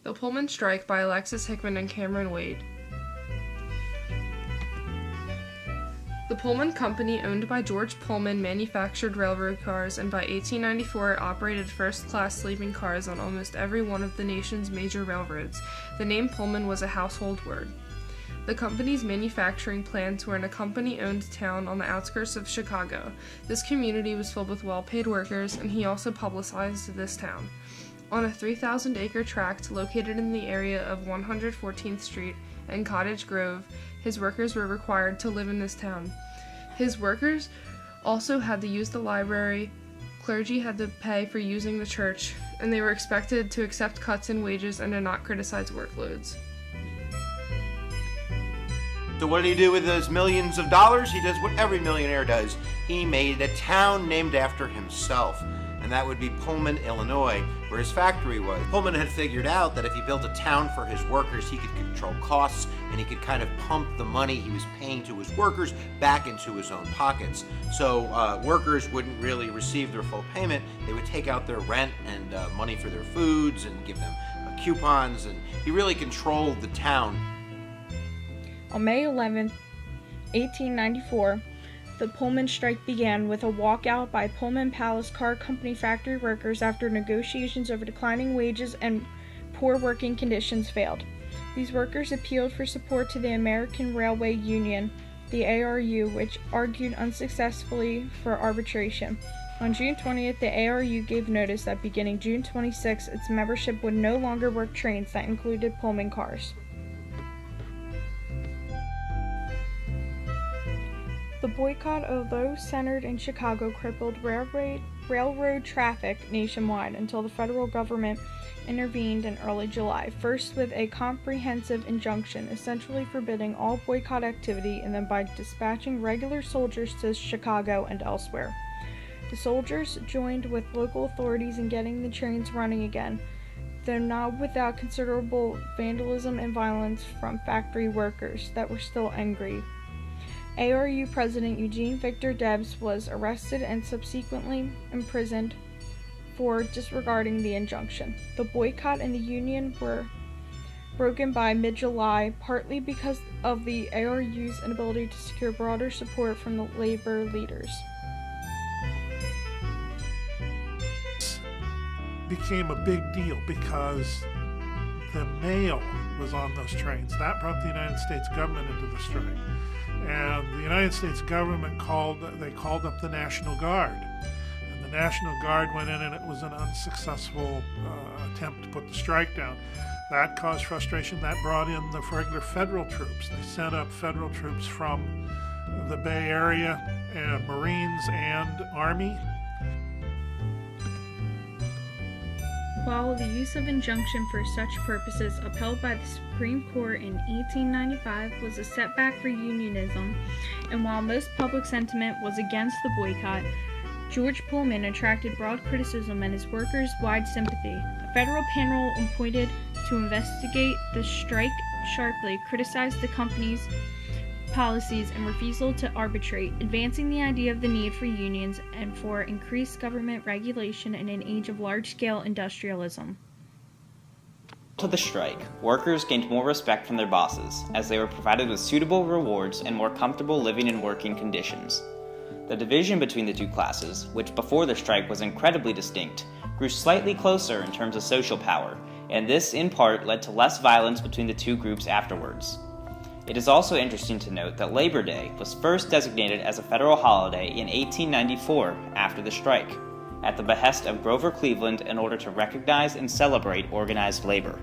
The Pullman Strike by Alexis Hickman and Cameron Wade. The Pullman Company, owned by George Pullman, manufactured railroad cars, and by 1894 it operated first-class sleeping cars on almost every one of the nation's major railroads. The name Pullman was a household word. The company's manufacturing plants were in a company-owned town on the outskirts of Chicago. This community was filled with well-paid workers, and he also publicized this town. On a 3,000-acre tract located in the area of 114th Street and Cottage Grove, his workers were required to live in this town. His workers also had to use the library, clergy had to pay for using the church, and they were expected to accept cuts in wages and to not criticize workloads. So what did he do with those millions of dollars? He does what every millionaire does. He made a town named after himself, and that would be Pullman, Illinois, where his factory was. Pullman had figured out that if he built a town for his workers, he could control costs, and he could kind of pump the money he was paying to his workers back into his own pockets. So workers wouldn't really receive their full payment. They would take out their rent and money for their foods and give them coupons, and he really controlled the town. On May 11, 1894, the Pullman strike began with a walkout by Pullman Palace Car Company factory workers after negotiations over declining wages and poor working conditions failed. These workers appealed for support to the American Railway Union, the ARU, which argued unsuccessfully for arbitration. On June 20th, the ARU gave notice that beginning June 26, its membership would no longer work trains that included Pullman cars. The boycott, although centered in Chicago, crippled railroad traffic nationwide until the federal government intervened in early July, first with a comprehensive injunction essentially forbidding all boycott activity, and then by dispatching regular soldiers to Chicago and elsewhere. The soldiers joined with local authorities in getting the trains running again, though not without considerable vandalism and violence from factory workers that were still angry. ARU President Eugene Victor Debs was arrested and subsequently imprisoned for disregarding the injunction. The boycott and the union were broken by mid-July, partly because of the ARU's inability to secure broader support from the labor leaders. Became a big deal because the mail was on those trains. That brought the United States government into the strike. And the United States government called up the National Guard. And the National Guard went in, and it was an unsuccessful attempt to put the strike down. That caused frustration. That brought in the regular federal troops. They sent up federal troops from the Bay Area, Marines and Army. While the use of injunction for such purposes upheld by the Supreme Court in 1895 was a setback for unionism, and while most public sentiment was against the boycott, George Pullman attracted broad criticism and his workers wide sympathy. A federal panel appointed to investigate the strike sharply criticized the company's policies and refusal to arbitrate, advancing the idea of the need for unions and for increased government regulation in an age of large-scale industrialism. To the strike, workers gained more respect from their bosses, as they were provided with suitable rewards and more comfortable living and working conditions. The division between the two classes, which before the strike was incredibly distinct, grew slightly closer in terms of social power, and this in part led to less violence between the two groups afterwards. It is also interesting to note that Labor Day was first designated as a federal holiday in 1894 after the strike, at the behest of Grover Cleveland in order to recognize and celebrate organized labor.